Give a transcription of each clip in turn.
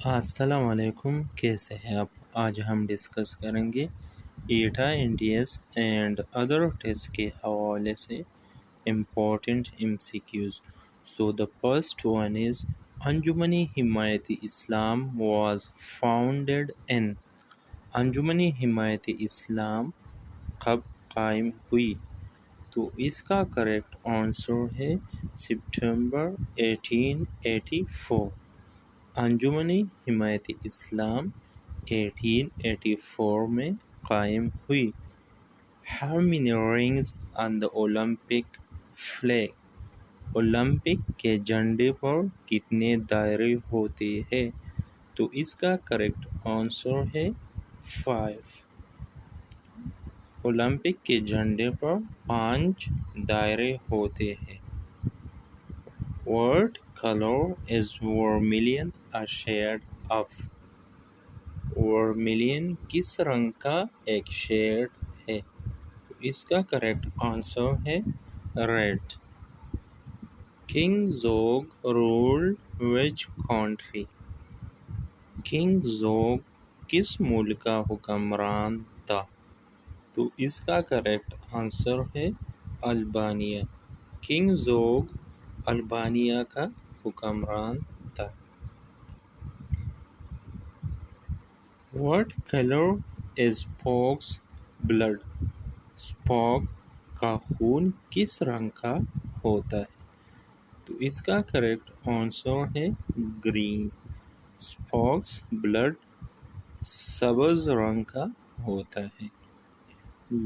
अस्सलाम वालेकुम, कैसे हैं आप? आज हम डिस्कस करेंगे ETEA NTS and other test के हवाले से important MCQs. So the first one is Anjuman Himayat Islam was founded in. Anjuman Himayat Islam कब कायम हुई? तो इसका करेक्ट आंसर है सितंबर 1884। अंजुमन हिमायत इस्लाम 1884 में कायम हुई। How many rings on the Olympic flag? Olympic के झंडे पर कितने दायरे होते हैं? तो इसका करेक्ट आंसर है 5। ओलंपिक के झंडे पर 5 दायरे होते हैं। What color is vermilion a shade of? Vermilion किस रंग का एक शेड है? तो इसका करेक्ट आंसर है रेड। किंग जोग रूल्ड विच कंट्री? किंग जोग किस मुल्क का हुक्मरान था? तो इसका करेक्ट आंसर है अल्बानिया। किंग जोग अल्बानिया का हुक्मरान था। What color is Spock's blood? Spoke का खून किस रंग का होता है? तो इसका करेक्ट आंसर है ग्रीन। स्पॉक्स ब्लड सब्ज रंग का होता है।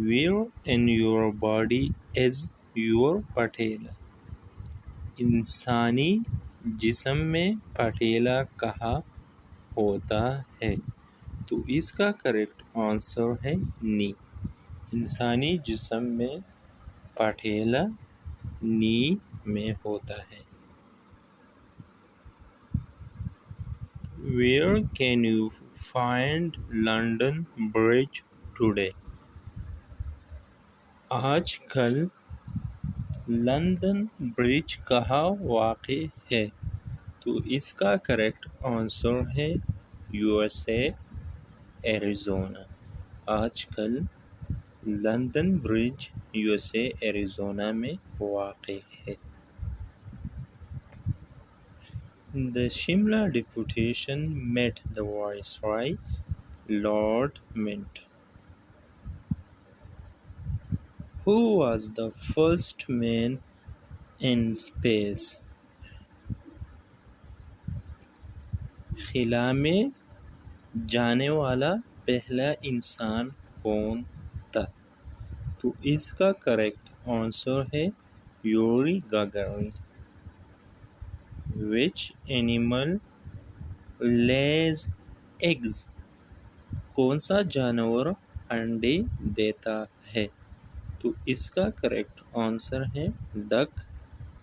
Where in your body is your पटेला? इंसानी जिस्म में पटेला कहाँ होता है? तो इसका करेक्ट आंसर है नी। इंसानी जिस्म में पटेला नी में होता है। Where can you find London Bridge today? आजकल लंदन ब्रिज कहाँ वाक़ है? तो इसका करेक्ट आंसर है यूएसए एरिज़ोना। आजकल लंदन ब्रिज यूएसए एरिज़ोना में वाक़ है। The Shimla deputation met the Viceroy, Lord Mint. Who was the first man in space? खिला में जाने वाला पहला इंसान कौन था? तो इसका करेक्ट आंसर है Yuri Gagarin. Which animal lays eggs? कौन सा जानवर अंडे देता है? तो इसका करेक्ट आंसर है duck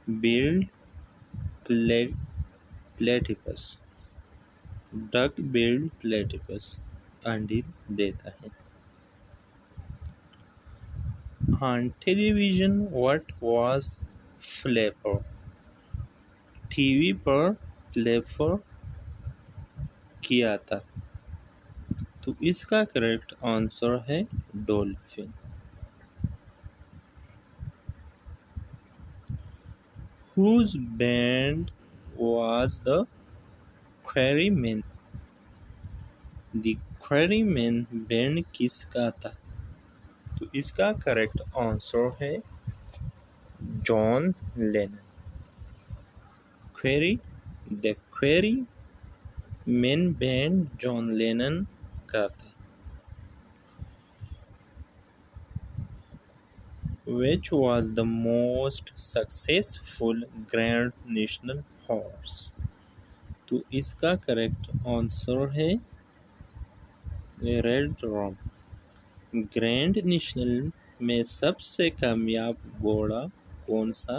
billed platypus. Duck billed platypus अंडे देता है। On television, what was flapper? TV पर फ्लैपर किया था। तो इसका करेक्ट आंसर है dolphin. Whose band was the Quarrymen? The Quarrymen band किसका था? तो इसका करेक्ट आंसर है John Lennon. The Quarrymen band John Lennon का था। Which was the most successful Grand National Horse? तो इसका करेक्ट आंसर है रेड रॉम। ग्रैंड नेशनल में सबसे कामयाब घोड़ा कौन सा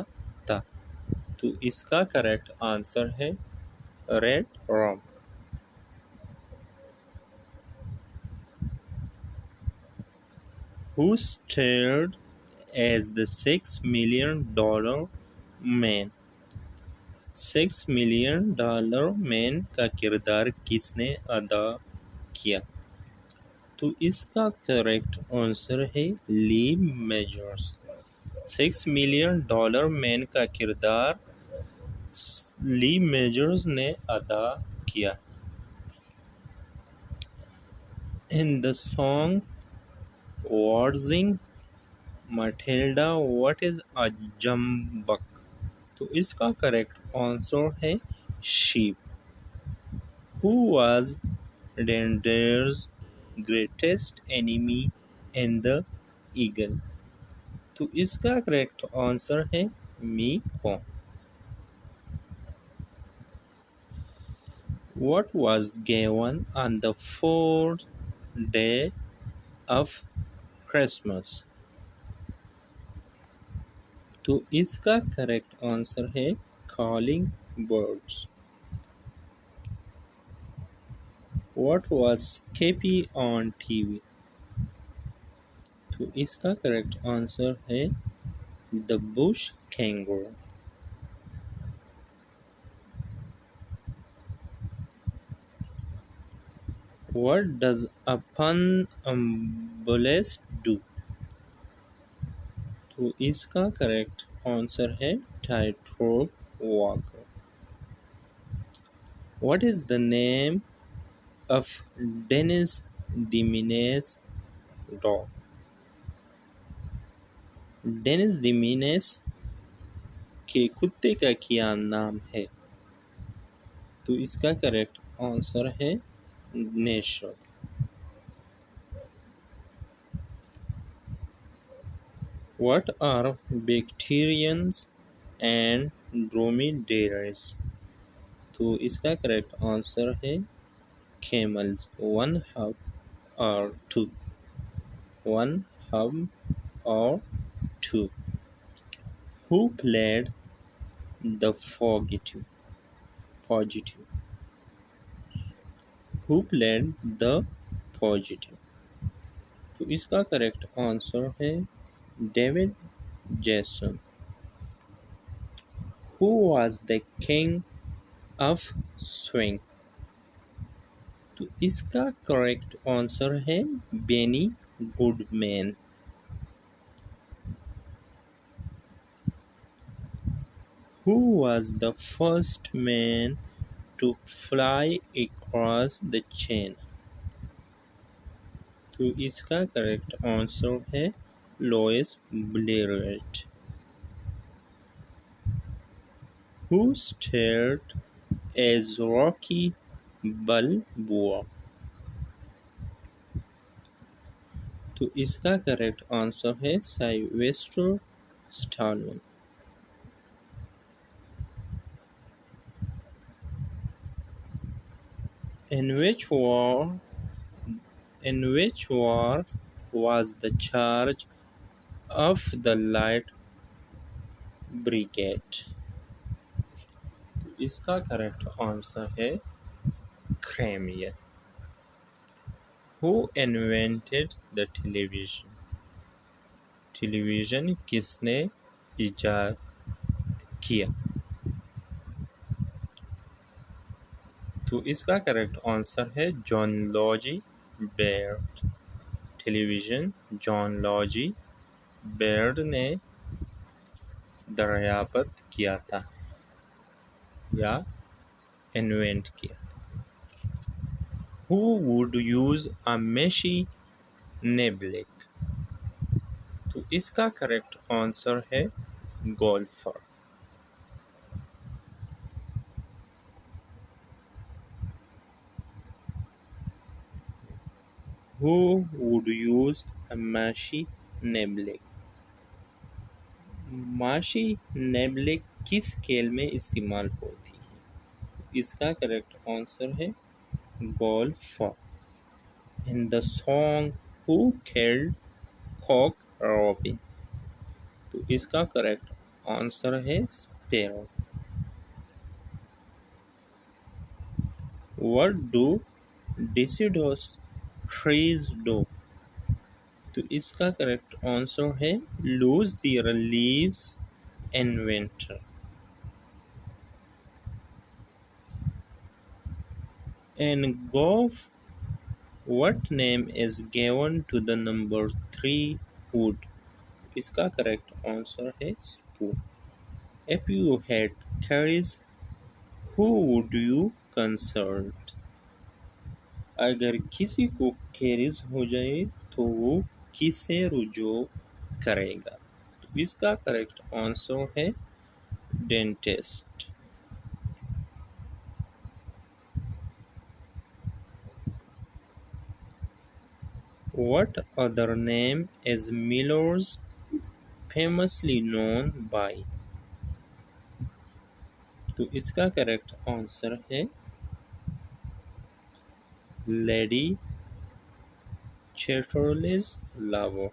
था? तो इसका करेक्ट आंसर है red ROM. Who starred as the $6 million man? $6 million man का किरदार किसने अदा किया? तो इसका करेक्ट आंसर है ली मेजर्स। $6 मिलियन मैन का किरदार ली मेजर्स ने अदा किया। In the song Warzing Matilda, what is a jumbuck? तो इसका करेक्ट आंसर है sheep. Who was Render's greatest enemy in the eagle? तो इसका करेक्ट आंसर है Meeko. What was given on the fourth day of Christmas? तो इसका correct answer है calling birds. What was Skippy on TV? तो इसका correct answer है The Bush Kangaroo. What does a funambulist do? तो इसका correct answer है tightrope walker. What is the name of Dennis the Menace dog? Dennis the Menace के कुत्ते का क्या नाम है? तो इसका करेक्ट आंसर है नेशो. What are bacterians and dromedaries? तो इसका करेक्ट आंसर है camels. One hub or two. One hub or two. Who played the fugitive? Who played the fugitive? तो इसका करेक्ट आंसर है David Jason. Who was the king of swing? तो इसका correct answer है Benny Goodman. Who was the first man to fly across the chain? तो इसका correct answer है लॉइस ब्लेरेट. Who starred as Rocky Balboa? तो इसका correct answer है साइलेस्टर स्टालोन. In which war was the charge of the Light Brigade? तो इसका correct answer है Crimea. Who invented the television? Television किसने इजाद किया? तो इसका करेक्ट आंसर है John logy Baird. Television John logy Baird ने दरियाफ्त किया था या इन्वेंट किया. Who would use a Meshy Neblick? तो इसका करेक्ट आंसर है golfer. Who would use a Meshy Neblick? माशी नेबलिक किस खेल में इस्तेमाल होती है? इसका करेक्ट आंसर है golfer. In the song Who Killed Cock Robin? तो इसका करेक्ट आंसर है sparrow. What do deciduous trees do? तो इसका करेक्ट आंसर है lose their leaves in winter. In golf, what name is given to the number 3 wood? इसका correct answer है spoon. If you had carries, who would you consult? अगर किसी को carriage हो जाए तो वो किसे रुजू करेगा? तो इसका करेक्ट आंसर है dentist. What other name is Miller's famously known by? तो इसका करेक्ट आंसर है लेडी चैटरलेस लावो.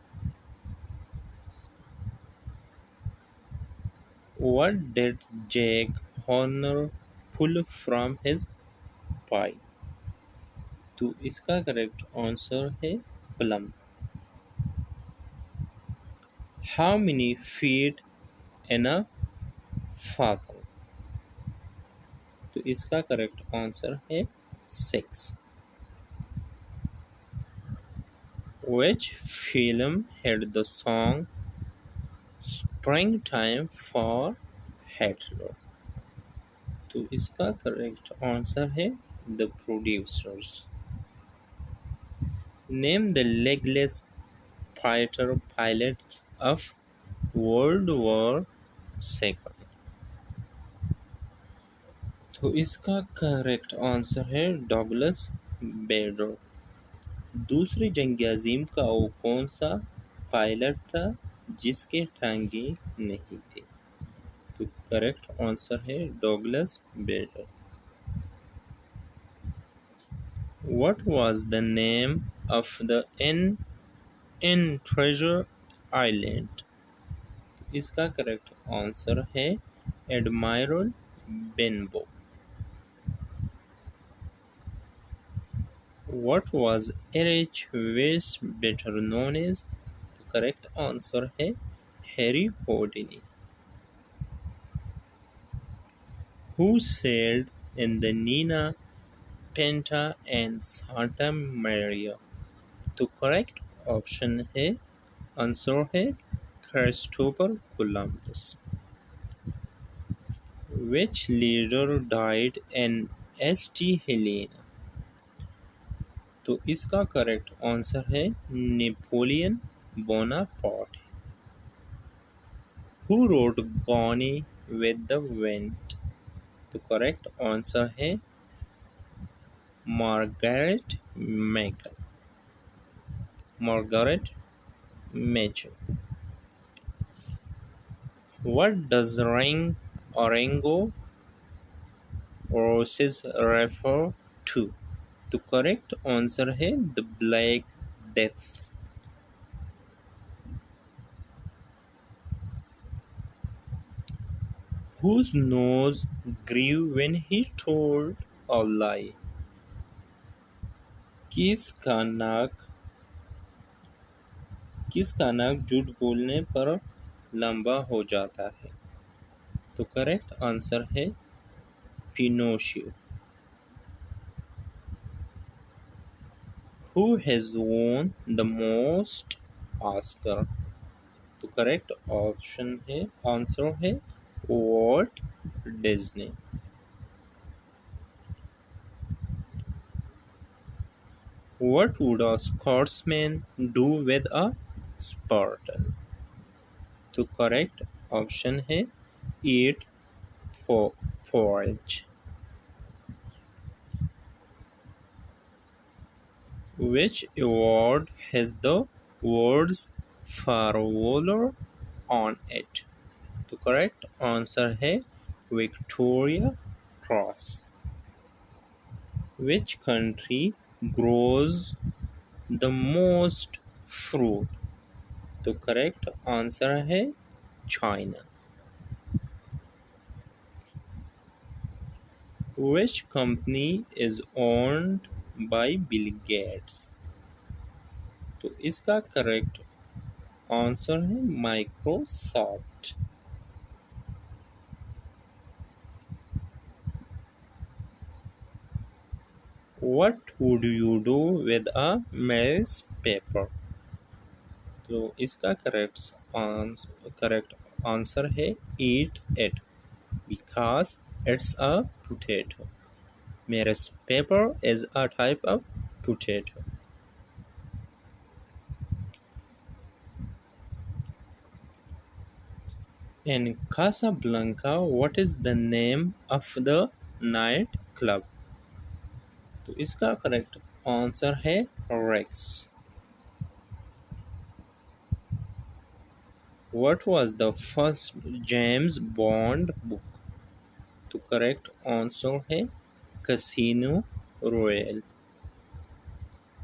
What did Jack Horner pull from his pie? तो इसका करेक्ट आंसर है plum. How many feet in a fathom? तो इसका करेक्ट आंसर है 6. Which film had the song Springtime for Hitler? तो इसका करेक्ट आंसर है The Producers. Name the legless fighter pilot of World War II. तो इसका correct answer है Douglas बेडर. दूसरी जंग अजीम का वो कौन सा पायलट था जिसके टांगे नहीं थे? तो करेक्ट आंसर है Douglas Bader. What was the name of the inn in Treasure Island? इसका करेक्ट आंसर है admiral बेनबो. What was Erich Weiss better known as? तो करेक्ट आंसर है Harry होडिनी. Who sailed in the Nina, Pinta and Santa Maria? तो correct option है answer है Christopher Columbus. Which leader died in St. Helena? तो इसका correct answer है Napoleon Bonaparte. Who wrote Gone with the Wind? तो correct answer है Margaret Mitchell. Margaret Mitchell. What does ring orango roses refer to? तो correct answer है the black death. Whose nose grew when he told a lie? किसका नाक झूठ बोलने पर लंबा हो जाता है? तो करेक्ट आंसर है पिनोशियो. Who has won the most Oscar? तो करेक्ट ऑप्शन है आंसर है Walt Disney. What would a Scotsman do with a Spartan? तो करेक्ट ऑप्शन है eat forage. Which award has the words Farwaller on it? तो correct answer है Victoria cross. Which country grows the most fruit? तो correct answer है China. Which company is owned by Bill Gates? तो इसका correct answer है Microsoft. What would you do with a maze paper? तो इसका correct answer है eat it because it's a potato. Maris paper is a type of potato. In Casablanca, what is the name of the night club? तो इसका correct answer है Rex. What was the first James Bond book? तो correct answer है Casino Royale.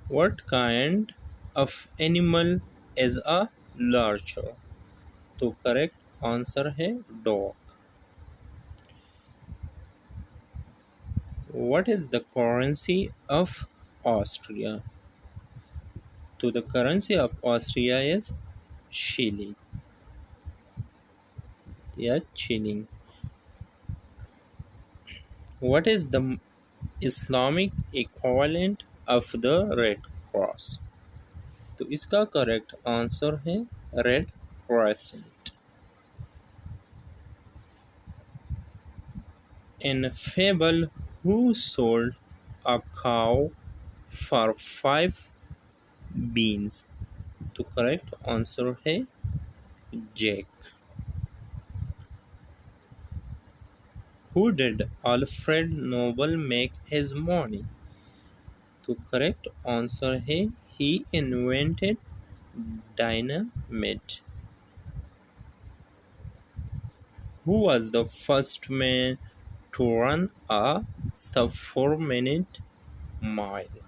What kind of animal is a lurcher? तो correct answer है dog. What is the currency of Austria? So the currency of Austria is shilling. Yeah, shilling. What is the Islamic equivalent of the Red Cross? तो इसका correct answer है Red Crescent. In Fable, who sold a cow for 5 beans? तो correct answer है Jack. Who did Alfred Nobel make his money? तो correct answer है he invented dynamite. Who was the first man to run a sub-4 minute mile?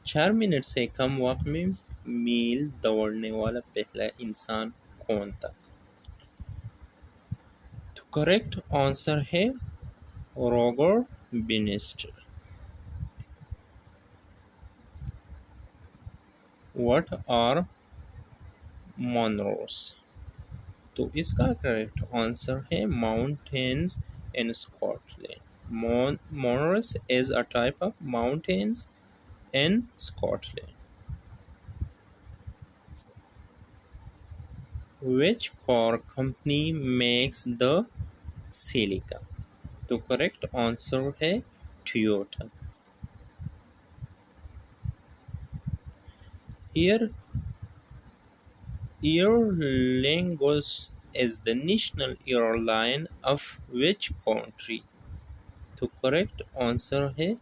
4 minute से कम वक्त में मील दौड़ने वाला पहला इंसान कौन था? तो करेक्ट आंसर है रॉगर बिनेस्टर. What are mountains? तो इसका करेक्ट आंसर है mountains in Scotland. Mountains is a type of mountains in Scotland. Which car company makes the Celica? तो करेक्ट आंसर है Toyota. Aer Lingus is the national airline of which country? तो correct answer है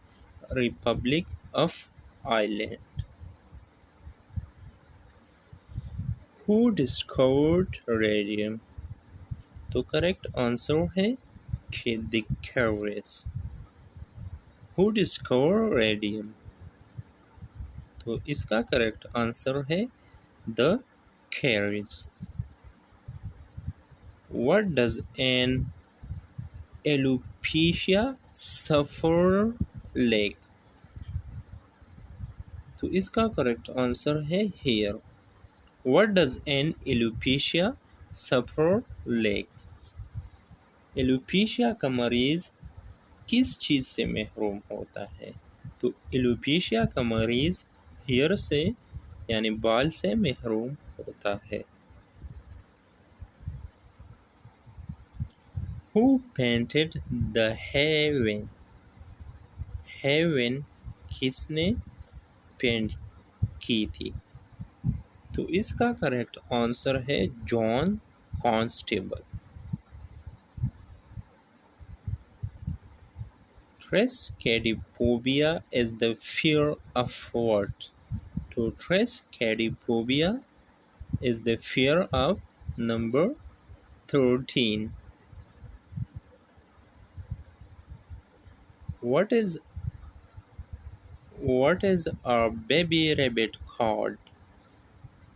Republic of Ireland. Who discovered radium? तो correct answer है the Curies. Who discovered radium? तो इसका correct answer है the Curies. What does an alopecia suffer like? तो इसका correct answer है hair. What does an alopecia suffer like? Alopecia का मरीज किस चीज़ से महरूम होता है? तो एलोपेशिया का मरीज हेयर से यानी बाल से महरूम होता है. Who painted the heaven? Heaven किसने पेंट की थी? तो इसका करेक्ट आंसर है John Constable. Triskaidekaphobia is the fear of what? So triskaidekaphobia is the fear of number 13. What is a baby rabbit called?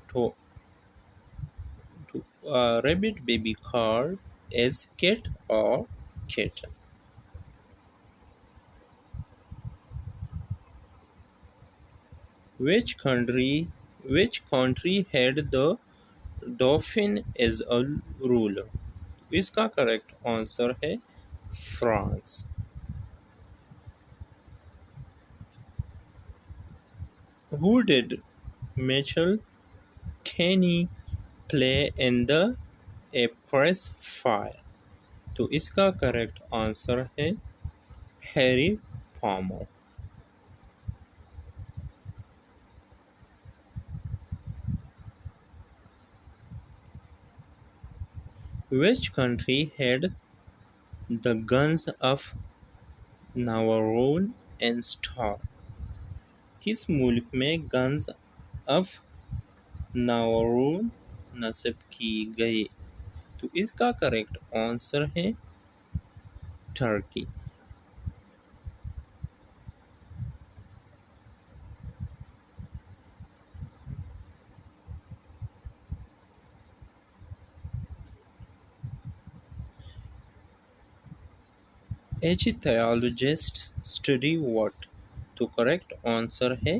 To a rabbit baby called is kit or kitten. Which country had the dauphin as a ruler? इसका correct answer है France. Who did Mitchell Kenny play in the Apprentice File? तो इसका correct answer है Harry पॉमर। Which country had the guns of Navarone installed? किस मुल्क में guns of नावरून नस्ब की गई? तो इसका करेक्ट आंसर है टर्की। Ichthyologist study what? तो करेक्ट आंसर है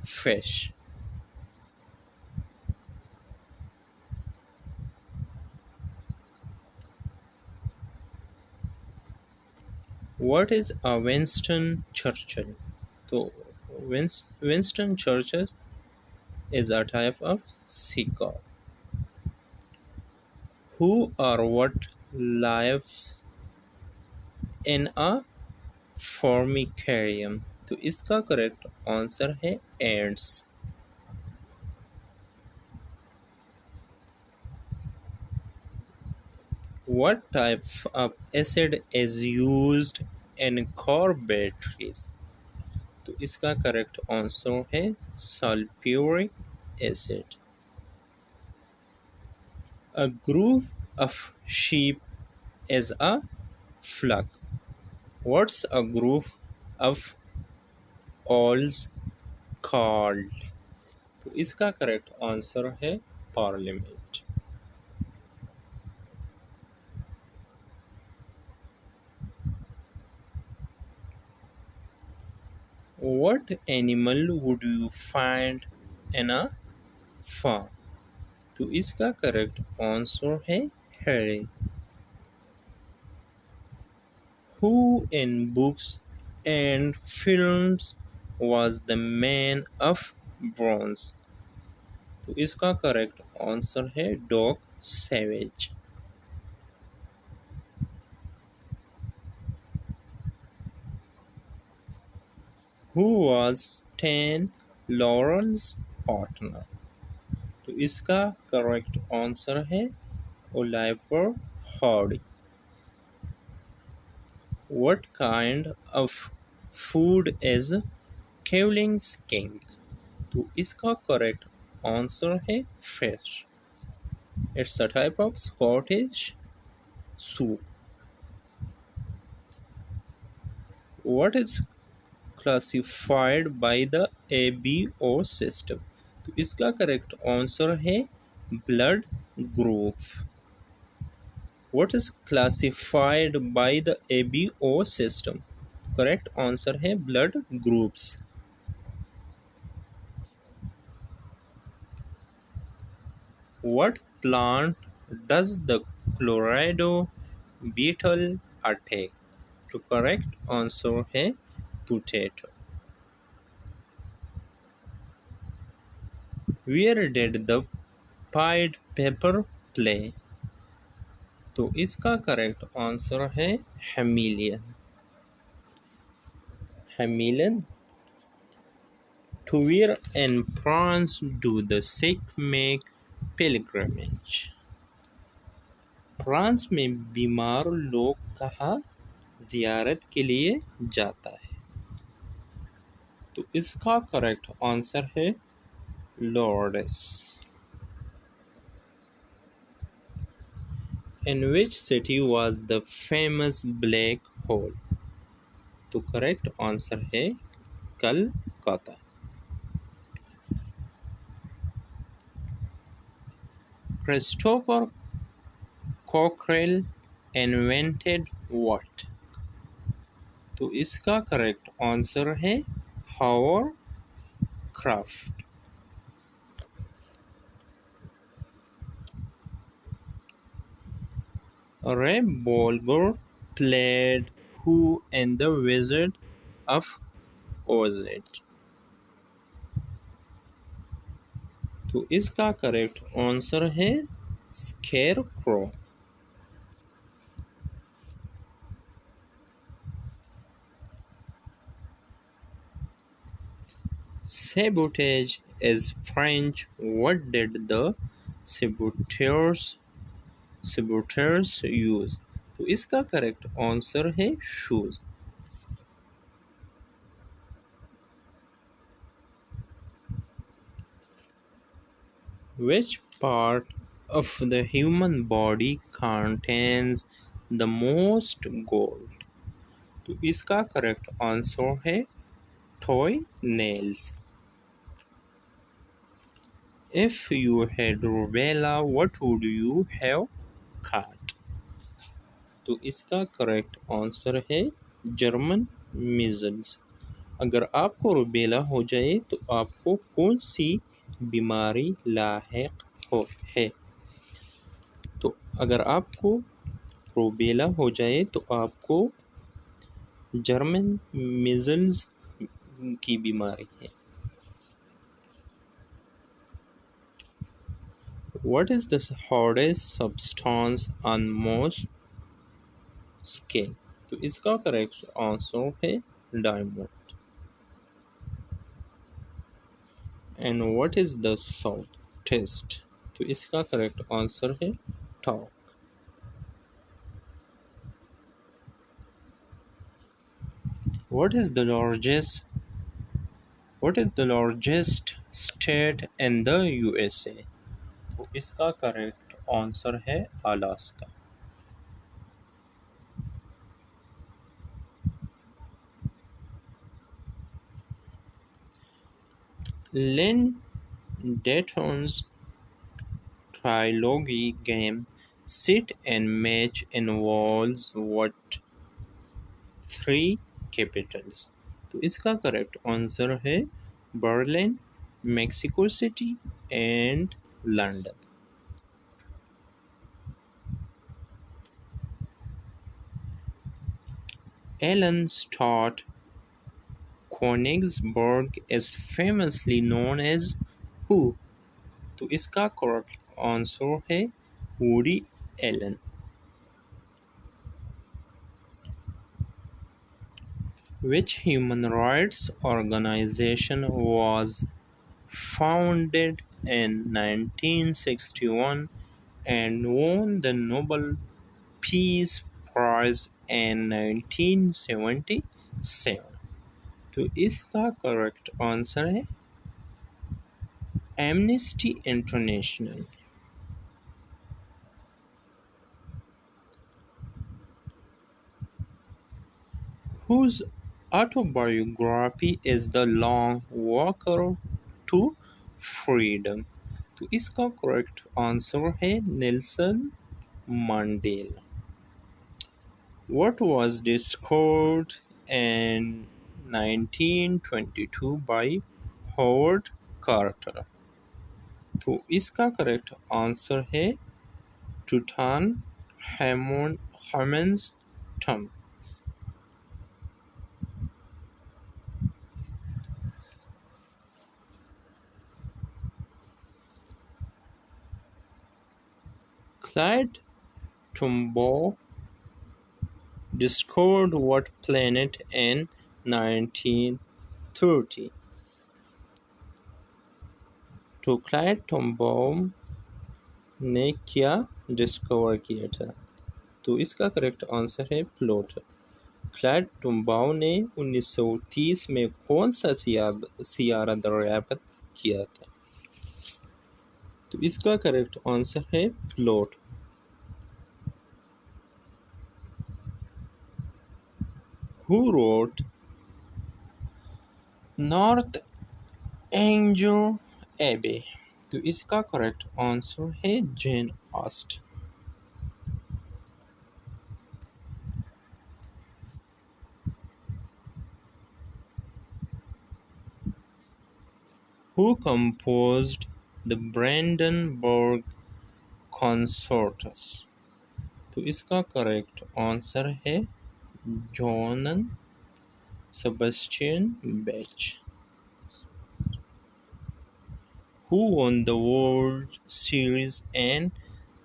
fish. What is a Winston Churchill? तो Winston Churchill is a type of seagull. Who or what lives in a formicarium? तो इसका करेक्ट आंसर है ants. What type of acid is used in car batteries? तो इसका correct answer है sulfuric acid. A group of sheep is a flock. What's a group of owls called? तो इसका correct answer है parliament. What animal would you find in a farm? तो इसका correct answer है hare. Who in books and films was the man of bronze? तो इसका correct answer है dog savage. Who was Stan Laurel's partner? तो इसका correct answer है Oliver Hardy. What kind of food is Kevlin's king? तो इसका correct answer है fish. It's a type of Scottish soup. What is classified by the ABO system? तो इसका correct answer है blood group. What is classified by the ABO system? Correct answer है blood groups. What plant does the Colorado beetle attack? तो correct answer है potato. Where did the Pied Piper play? तो इसका correct answer है हेमिलियन। हेमिलियन। To where in France do the Sikh make pilgrimage? France में बीमार लोग कहाँ जियारत के लिए जाता है? तो इसका करेक्ट आंसर है Lord's. In which city was the famous black hole? तो करेक्ट आंसर है Calcutta. Christopher Cockrell invented what? तो इसका करेक्ट आंसर है hovercraft. Ray Bolger played who in The Wizard of Oz? तो इसका करेक्ट आंसर है square crow. Sabotage is French. What did the saboteurs use? तो इसका करेक्ट आंसर है shoes. Which part of the human body contains the most gold? तो इसका correct answer है toy nails. If you had rubella, what would you have caught? तो इसका correct answer है German measles. अगर आपको रुबेला हो जाए तो आपको कौन सी बीमारी लाहिक हो है? तो अगर आपको रुबेला हो जाए तो आपको जर्मन मीजल्स की बीमारी है। What is the hardest substance on most scale? तो इसका करेक्ट आंसर है diamond. And what is the softest? तो इसका करेक्ट आंसर है talk. What is the largest state in the USA? तो इसका करेक्ट आंसर है Alaska. Lin डेटन्स trilogy game Sit and Match involves what three capitals? तो इसका correct answer है Berlin, Mexico City and London. Allan Stewart Königsberg is famously known as who? तो इसका correct answer है Woody Allen. Which human rights organization was founded in 1961 and won the Nobel Peace Prize in 1977? तो इसका correct answer है amnesty international. Whose autobiography is The Long Walker to Freedom? तो इसका correct answer है Nelson Mandela. What was discovered in 1922 by Howard Carter? तो इसका correct answer है टूटानखामुन's tomb। Clyde Tombaugh discovered what planet in 1930? तो Clyde टॉम्बाउ ने क्या discover किया था? तो इसका करेक्ट आंसर है प्लूटो। क्लाइड टॉम्बाउ ने 1930 में कौन सा सियारा दरियाफ्त किया था? तो इसका करेक्ट आंसर है Pluto. Who wrote North Angel Abbey? तो इसका करेक्ट आंसर है Jane Austen. Who composed the Brandenburg Concertos? तो इसका करेक्ट आंसर है जॉन सेबेस्टियन बेच। Who won the World Series in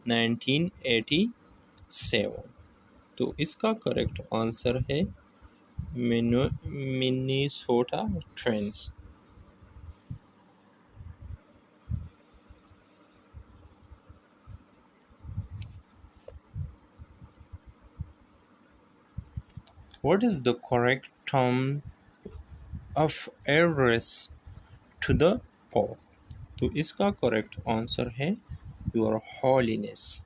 1987? तो इसका करेक्ट आंसर है Minnesota twins. What is the correct term of address to the Pope? तो इसका correct answer है योर हॉलीनेस।